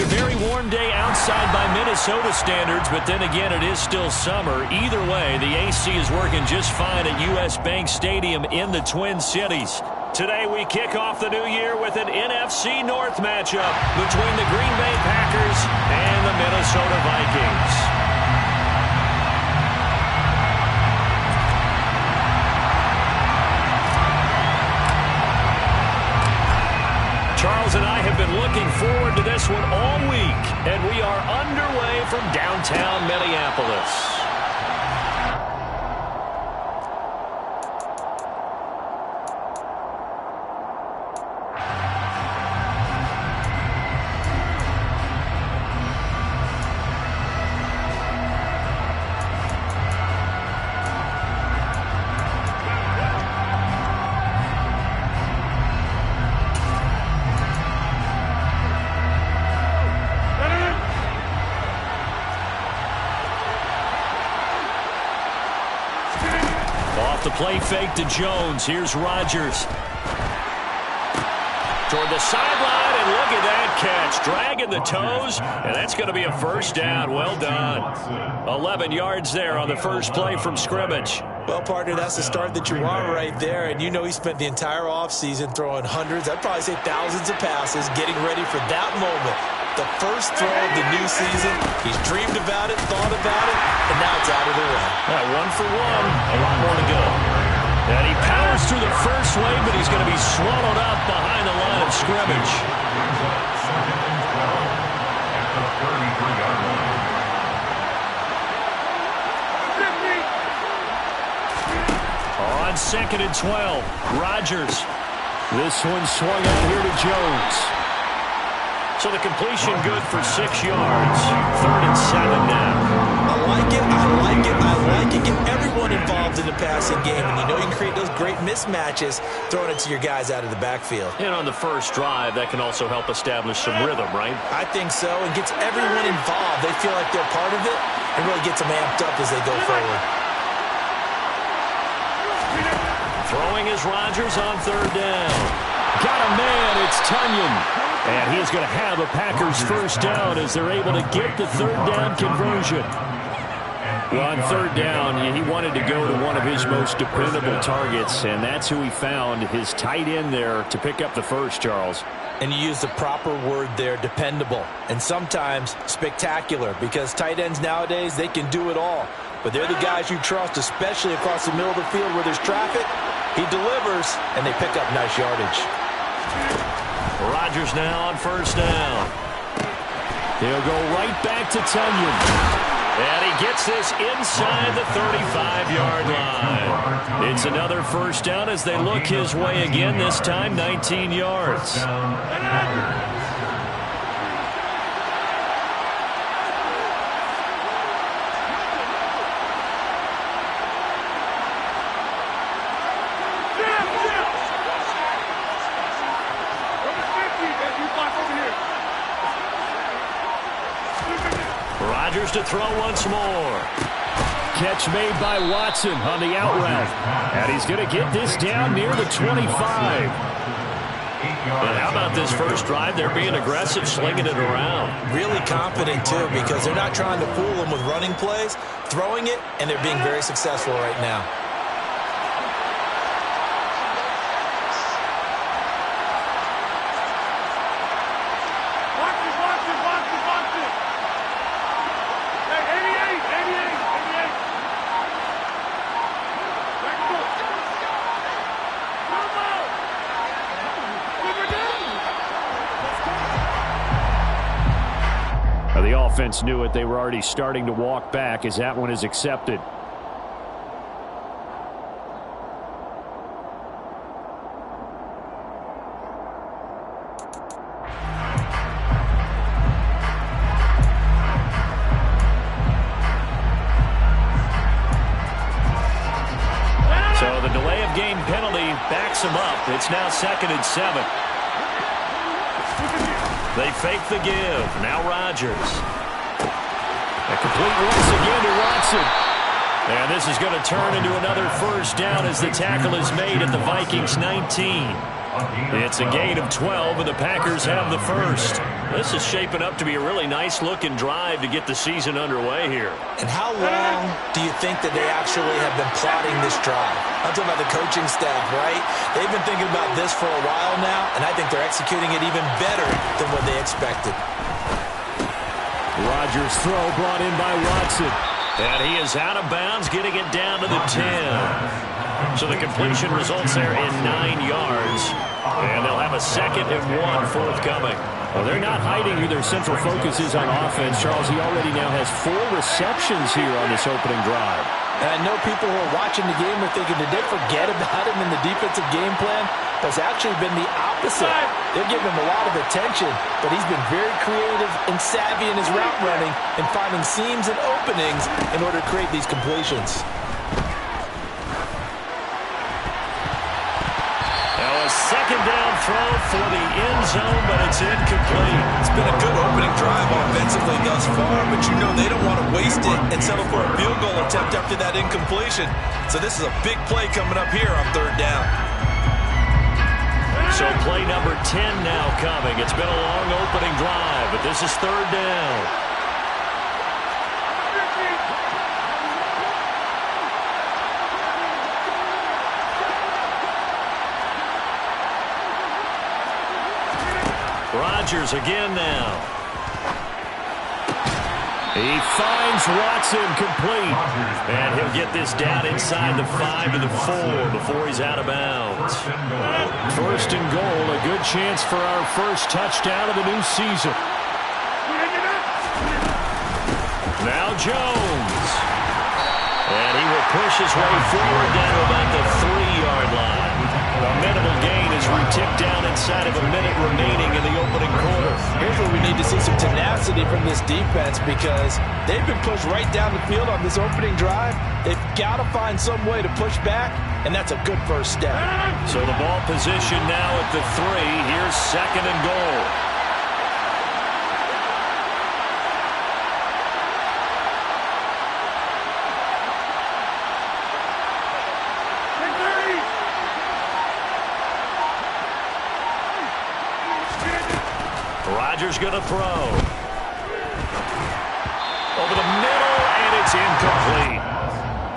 a very warm day outside by Minnesota standards, but then again, it is still summer. Either way, the AC is working just fine at U.S. Bank Stadium in the Twin Cities. Today, we kick off the new year with an NFC North matchup between the Green Bay Packers and the Minnesota Vikings. Charles and I have been looking forward to this one all week, and we are underway from downtown Minneapolis. The play fake to Jones. Here's Rodgers. Toward the sideline, and look at that catch. Dragging the toes, and that's going to be a first down. Well done. 11 yards there on the first play from scrimmage. Well, partner, that's the start that you want right there. And you know he spent the entire offseason throwing hundreds, I'd probably say thousands of passes, getting ready for that moment. The first throw of the new season. He's dreamed about it, thought about it, and now it's out of the way. One for one. A lot more to go. And he powers through the first wave, but he's going to be swallowed up behind the line of scrimmage. On 2nd and 12, Rodgers. This one swung out here to Jones. So the completion good for 6 yards. 3rd and 7 now. I like it, I like it, I like it. Get everyone involved in the passing game, and you know you can create those great mismatches throwing it to your guys out of the backfield. And on the first drive, that can also help establish some rhythm, right? I think so, and gets everyone involved. They feel like they're part of it, and really gets them amped up as they go forward. Throwing is Rodgers on 3rd down. Got a man, it's Tunyon. And he's going to have a Packers first down as they're able to get the 3rd down conversion. Well, on 3rd down, he wanted to go to one of his most dependable targets, and that's who he found, his tight end there, to pick up the first, Charles. And you use the proper word there, dependable, and sometimes spectacular, because tight ends nowadays, they can do it all. But they're the guys you trust, especially across the middle of the field where there's traffic. He delivers, and they pick up nice yardage. Rodgers now on 1st down. He'll go right back to Tunyon. And he gets this inside the 35-yard line. It's another 1st down as they look his way again, this time 19 yards. Rodgers to throw once more. Catch made by Watson on the out route. And he's going to get this down near the 25. But how about this first drive? They're being aggressive, slinging it around. Really confident, too, because they're not trying to fool them with running plays, throwing it, and they're being very successful right now. The offense knew it. They were already starting to walk back as that one is accepted. So the delay of game penalty backs him up. It's now 2nd and 7. They fake the give. Now Rodgers. A complete once again to Watson. And this is going to turn into another first down as the tackle is made at the Vikings 19. It's a gain of 12, and the Packers have the first. This is shaping up to be a really nice-looking drive to get the season underway here. And how long do you think that they actually have been plotting this drive? I'm talking about the coaching staff, right? They've been thinking about this for a while now, and I think they're executing it even better than what they expected. Rodgers' throw brought in by Watson. And he is out of bounds, getting it down to the 10. So the completion results there in 9 yards. And they'll have a 2nd and 1 forthcoming. Well, they're not hiding who their central focus is on offense. Charles, he already now has 4 receptions here on this opening drive. And I know people who are watching the game are thinking, did they forget about him in the defensive game plan? But it's actually been the opposite. They're giving him a lot of attention, but he's been very creative and savvy in his route running and finding seams and openings in order to create these completions. Now a 2nd down throw for the end zone, but it's incomplete. It's been a good opening drive offensively thus far, but you know they don't want to waste it and settle for a field goal attempt after that incompletion. So this is a big play coming up here on 3rd down. So play number 10 now coming. It's been a long opening drive, but this is 3rd down. Rodgers again now. He finds Watson complete. And he'll get this down inside the 5 to the 4 before he's out of bounds. 1st and goal, a good chance for our first touchdown of the new season. Now Jones. And he will push his way forward down to about the 3-yard line. A minimal gain as we tick down inside of a minute remaining in the opening quarter. Here's where we need to see some tenacity from this defense because they've been pushed right down the field on this opening drive. They've got to find some way to push back, and that's a good first step. So the ball position now at the 3. Here's 2nd and goal. Rodgers going to throw. Over the middle, and it's incomplete.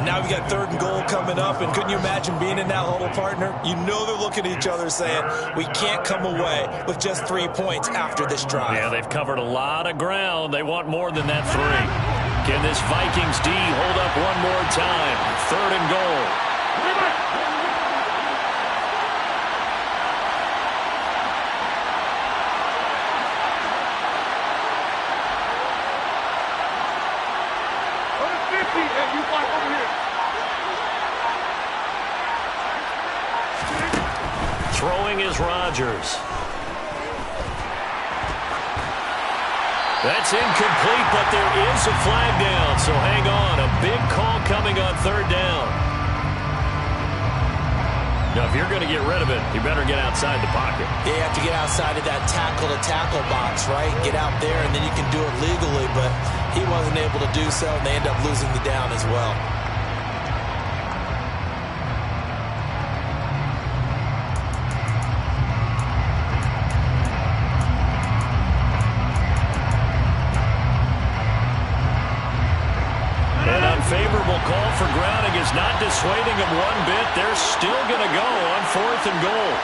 Now we got 3rd and goal coming up, and couldn't you imagine being in that huddle, partner? You know they're looking at each other saying, we can't come away with just 3 points after this drive. Yeah, they've covered a lot of ground. They want more than that 3. Can this Vikings D hold up one more time? 3rd and goal. Throwing is Rodgers. That's incomplete, but there is a flag down, so hang on. A big call coming on 3rd down. Now, if you're going to get rid of it, you better get outside the pocket. Yeah, you have to get outside of that tackle-to-tackle box, right? Get out there, and then you can do it legally, but he wasn't able to do so, and they end up losing the down as well. Favorable call for grounding is not dissuading them one bit. They're still going to go on 4th and goal.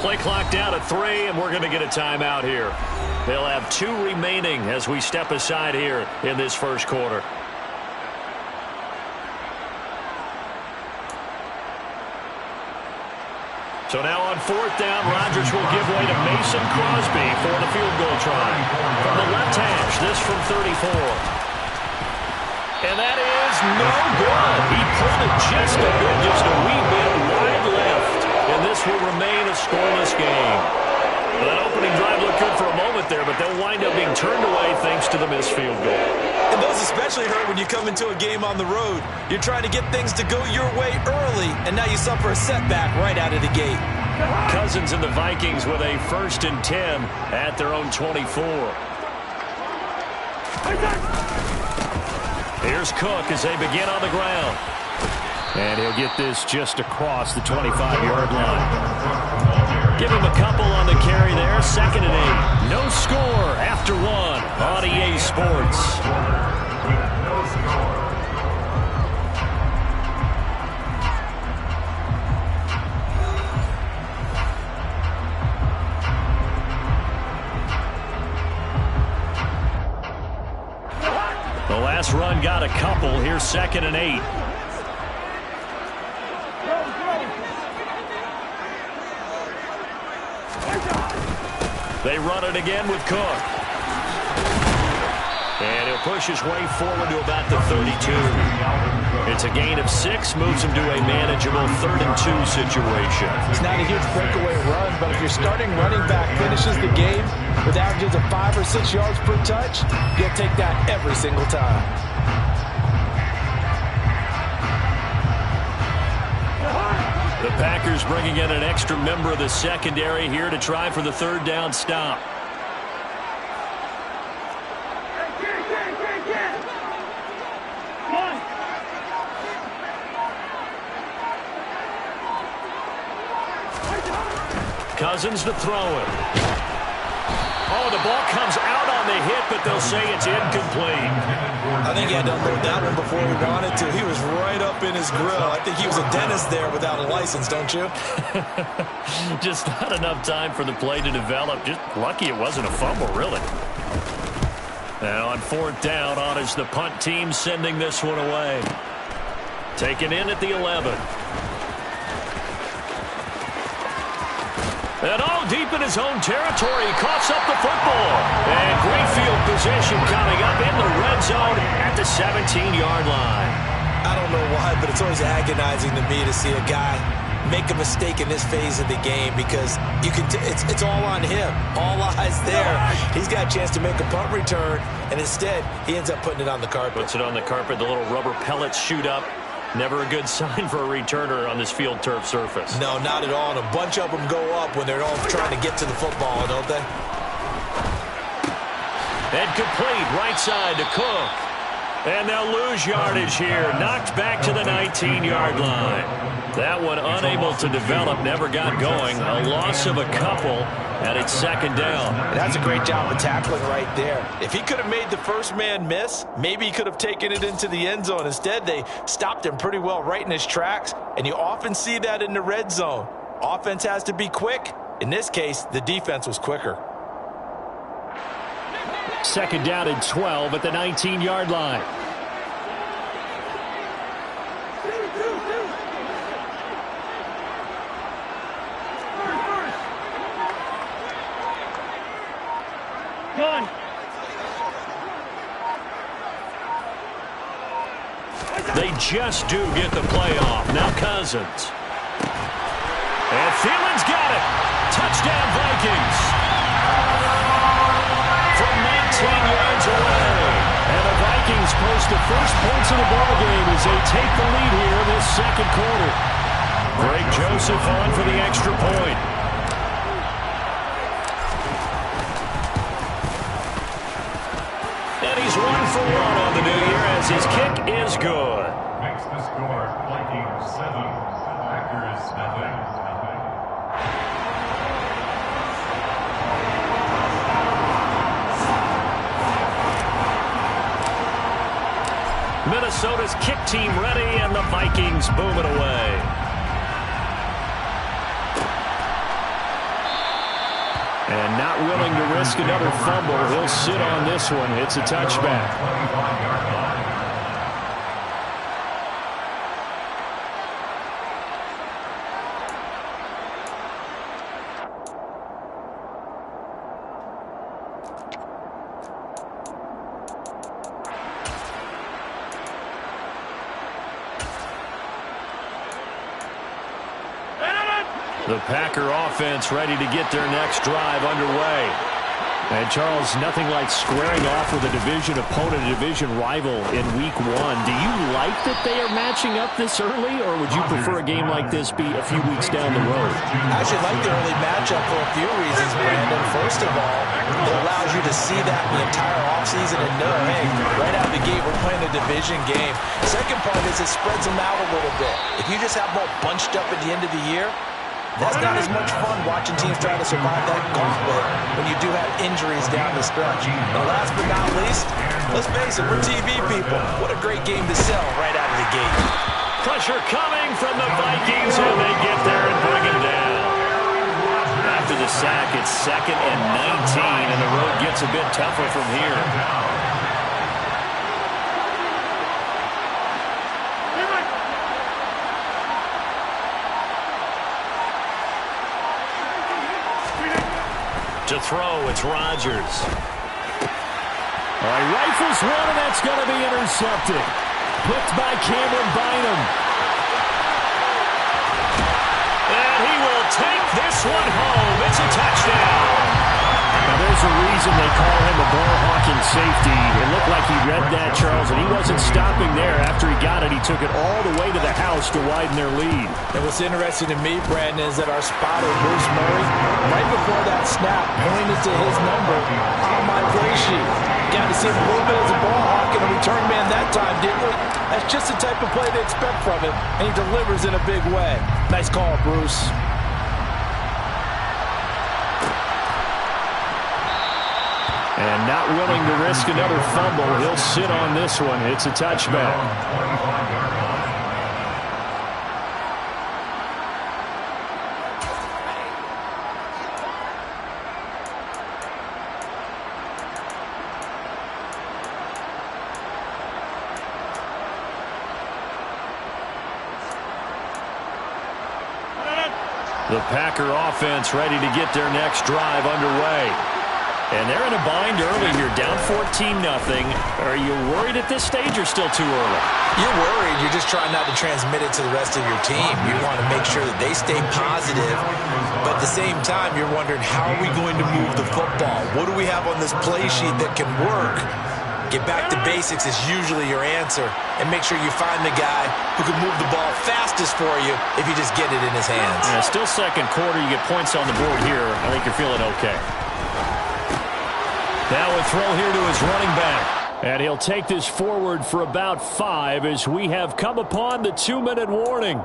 Play clock down at 3, and we're going to get a timeout here. They'll have 2 remaining as we step aside here in this first quarter. So now on 4th down, Rodgers will give way to Mason Crosby for the field goal try. From the left hash, this from 34. And that is no good. He pulled it just a wee bit wide left. And this will remain a scoreless game. Well, that opening drive looked good for a moment there, but they'll wind up being turned away thanks to the missed field goal. And those especially hurt when you come into a game on the road. You're trying to get things to go your way early, and now you suffer a setback right out of the gate. Cousins and the Vikings with a 1st and 10 at their own 24. Here's Cook as they begin on the ground. And he'll get this just across the 25-yard line. Give him a couple on the carry there. 2nd and 8. No score after 1 on EA Sports. The last run got a couple. Here's 2nd and 8. They run it again with Cook. And he'll push his way forward to about the 32. It's a gain of 6, moves him to a manageable 3rd and 2 situation. It's not a huge breakaway run, but if your starting running back finishes the game with averages of 5 or 6 yards per touch, you'll take that every single time. The Packers bringing in an extra member of the secondary here to try for the 3rd down stop. Cousins to throw it. Oh, the ball comes out on the hit, but they'll say it's incomplete. I think he had to unload that one before he wanted to. He was right up in his grill. I think he was a dentist there without a license, don't you? Just not enough time for the play to develop. Just lucky it wasn't a fumble, really. Now on 4th down, on is the punt team sending this one away. Taken in at the 11. And all deep in his own territory, he coughs up the football. And great field position coming up in the red zone at the 17-yard line. I don't know why, but it's always agonizing to me to see a guy make a mistake in this phase of the game because you can it's all on him. All eyes there. He's got a chance to make a punt return, and instead he ends up putting it on the carpet. Puts it on the carpet. The little rubber pellets shoot up. Never a good sign for a returner on this field turf surface. No, not at all. And a bunch of them go up when they're all trying to get to the football, don't they? And complete right side to Cook. And they'll lose yardage here. Knocked back to the 19-yard line. That one unable to develop, never got going. A loss of a couple, and it's 2nd down. That's a great job of tackling right there. If he could have made the first man miss, maybe he could have taken it into the end zone. Instead, they stopped him pretty well right in his tracks, and you often see that in the red zone. Offense has to be quick. In this case, the defense was quicker. 2nd down and 12 at the 19-yard line. They just do get the play off. Now Cousins. And Thielen's got it. Touchdown Vikings. From 19 yards away. And the Vikings post the first points of the ballgame as they take the lead here in this 2nd quarter. Greg Joseph on for the extra point. And he's 1 for 1 on the new year as his kick is good. Makes the score Vikings 7, Packers nothing. Minnesota's kick team ready, and the Vikings boom it away. And not willing to risk another fumble. He'll sit on this one. It's a touchback. The Packer offense ready to get their next drive underway. And Charles, nothing like squaring off with a division opponent, a division rival in week 1. Do you like that they are matching up this early, or would you prefer a game like this be a few weeks down the road? I actually like the early matchup for a few reasons, Brandon. First of all, it allows you to see that the entire offseason and know, hey, right out of the gate, we're playing a division game. Second part is it spreads them out a little bit. If you just have them all bunched up at the end of the year, that's not as much fun watching teams try to survive that gauntlet when you do have injuries down the stretch. And last but not least, let's face it, we're TV people. What a great game to sell right out of the gate. Pressure coming from the Vikings, and they get there and bring him down. After the sack, it's 2nd and 19, and the road gets a bit tougher from here. To throw, it's Rodgers. All right, rifles one, and that's going to be intercepted. Picked by Cameron Bynum. And he will take this one home. It's a touchdown. Now, there's a reason they call him a ball-hawking safety. It looked like he read that, Charles, and he wasn't stopping there. After he got it, he took it all the way to the house to widen their lead. And what's interesting to me, Brandon, is that our spotter, Bruce Murray, right before that snap, pointed to his number on my play sheet. Got to see him a little bit as a ball hawk and a return man that time, didn't we? That's just the type of play they expect from him, and he delivers in a big way. Nice call, Bruce. And not willing to risk another fumble, he'll sit on this one. It's a touchback. The Packer offense ready to get their next drive underway. And they're in a bind early here, down 14-0. Are you worried at this stage or still too early? You're worried. You're just trying not to transmit it to the rest of your team. You want to make sure that they stay positive. But at the same time, you're wondering, how are we going to move the football? What do we have on this play sheet that can work? Get back to basics is usually your answer. And make sure you find the guy who can move the ball fastest for you if you just get it in his hands. Yeah, still second quarter. You get points on the board here. I think you're feeling okay. Now a throw here to his running back. And he'll take this forward for about 5 as we have come upon the 2-minute warning.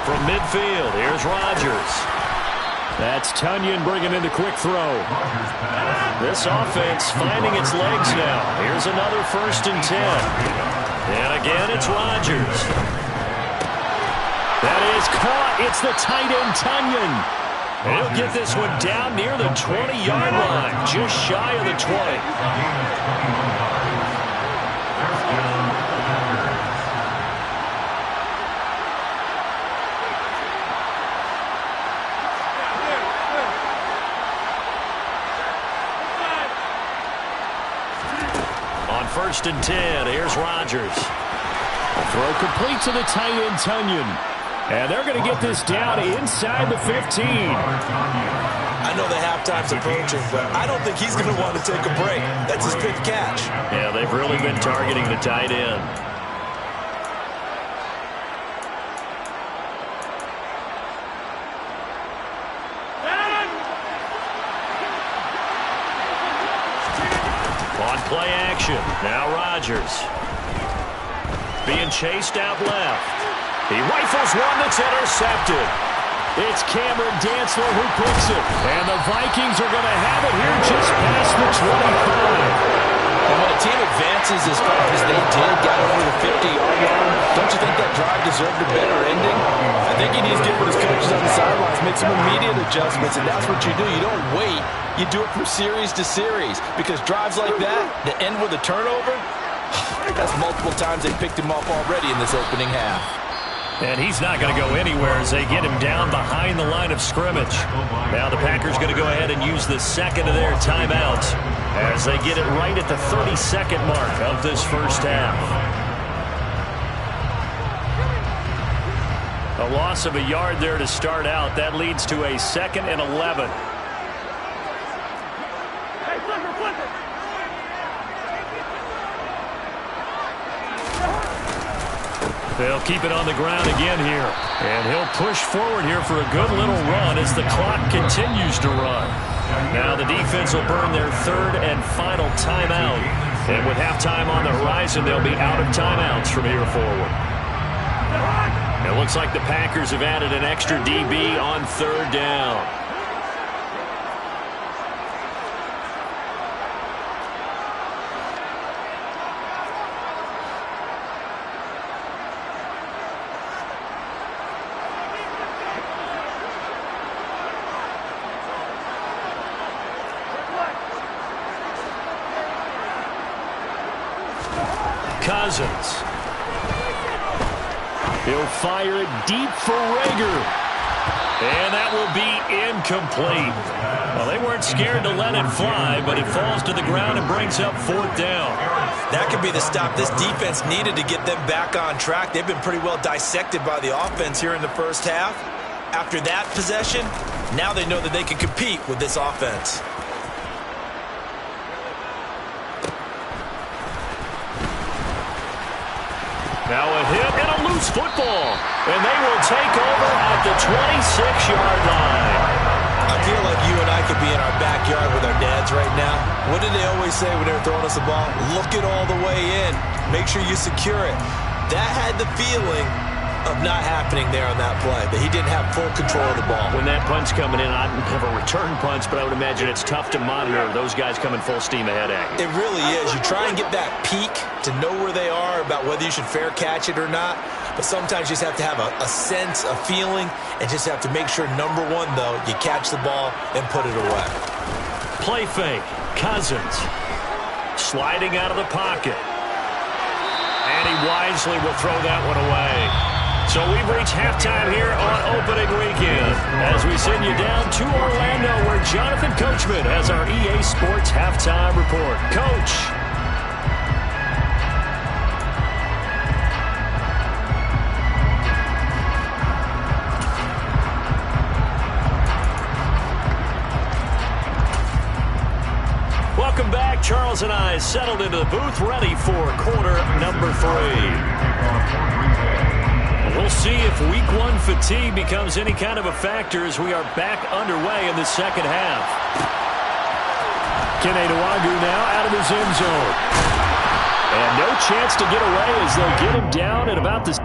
From midfield, here's Rodgers. That's Tunyon bringing in the quick throw. This offense finding its legs now. Here's another 1st and 10. And again, it's Rodgers. That is caught. It's the tight end, Tunyon. And he'll get this one down near the 20-yard line, just shy of the 20. On 1st and 10, here's Rodgers. Throw complete to the tight end, Tunyon. And they're going to get this down inside the 15. I know the halftime's approaching, but I don't think he's going to want to take a break. That's his 5th catch. Yeah, they've really been targeting the tight end. On play action, now Rodgers. Being chased out left. He rifles one that's intercepted. It's Cameron Dantzler who picks it. And the Vikings are going to have it here just past the 25. And when a team advances as far as they did, got over the 50-yard line, don't you think that drive deserved a better ending? I think he needs to get with his coaches on the sidelines, make some immediate adjustments, and that's what you do. You don't wait. You do it from series to series, because drives like that end with a turnover, that's multiple times they picked him off already in this opening half. And he's not going to go anywhere as they get him down behind the line of scrimmage. Now the Packers going to go ahead and use the second of their timeouts as they get it right at the 30-second mark of this first half. A loss of a yard there to start out. That leads to a 2nd and 11. They'll keep it on the ground again here. And he'll push forward here for a good little run as the clock continues to run. Now the defense will burn their 3rd and final timeout. And with halftime on the horizon, they'll be out of timeouts from here forward. It looks like the Packers have added an extra DB on 3rd down. Cousins. He'll fire it deep for Rager. And that will be incomplete. Well, they weren't scared to let it fly, but it falls to the ground and brings up 4th down. That could be the stop this defense needed to get them back on track. They've been pretty well dissected by the offense here in the first half. After that possession, now they know that they can compete with this offense. Now a hit and a loose football. And they will take over at the 26-yard line. I feel like you and I could be in our backyard with our dads right now. What did they always say when they were throwing us the ball? Look it all the way in. Make sure you secure it. That had the feeling of not happening there on that play, that he didn't have full control of the ball. When that punt's coming in, I don't have a return punch, but I would imagine it's tough to monitor those guys coming full steam ahead at you. It really is. You try and get that peek to know where they are about whether you should fair catch it or not, but sometimes you just have to have a sense, a feeling, and just have to make sure, number one, though, you catch the ball and put it away. Play fake. Cousins sliding out of the pocket. And he wisely will throw that one away. So we've reached halftime here on opening weekend as we send you down to Orlando where Jonathan Coachman has our EA Sports halftime report. Coach. Welcome back. Charles and I settled into the booth ready for quarter number 3. We'll see if week 1 fatigue becomes any kind of a factor as we are back underway in the second half. Kene Nwangwu now out of his end zone. And no chance to get away as they'll get him down at about the...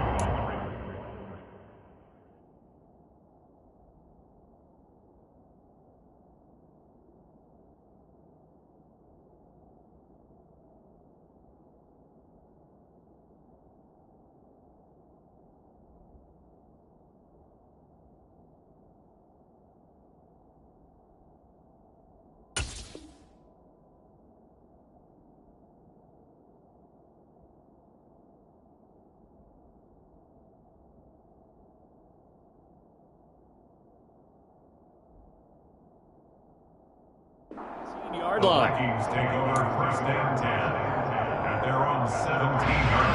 The Vikings take over 1st and 10 at their own 17-yard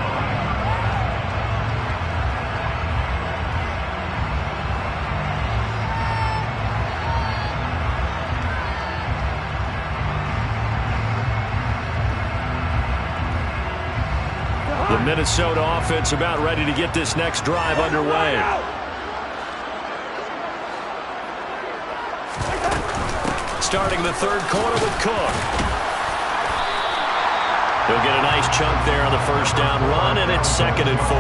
line. The Minnesota offense about ready to get this next drive underway. Starting the 3rd quarter with Cook. He'll get a nice chunk there on the 1st down run, and it's 2nd and 4.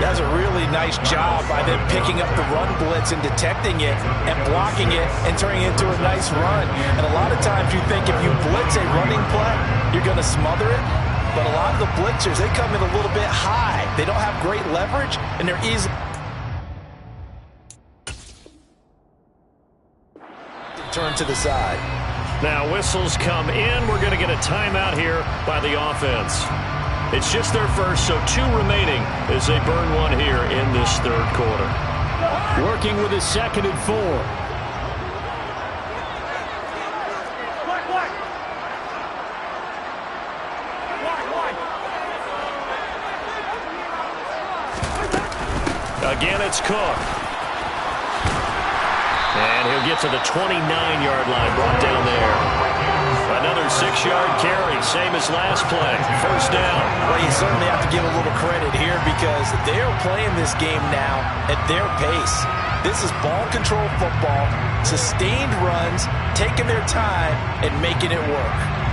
That's a really nice job by them picking up the run blitz and detecting it and blocking it and turning it into a nice run. And a lot of times you think if you blitz a running play, you're going to smother it. But a lot of the blitzers, they come in a little bit high. They don't have great leverage, and they're easy. Turn to the side. Now whistles come in. We're going to get a timeout here by the offense. It's just their first, so 2 remaining as they burn one here in this third quarter. Working with a 2nd and 4. Again, it's Cook. And he'll get to the 29-yard line, brought down there. Another 6-yard carry, same as last play. First down. Well, you certainly have to give a little credit here because they are playing this game now at their pace. This is ball control football, sustained runs, taking their time, and making it work.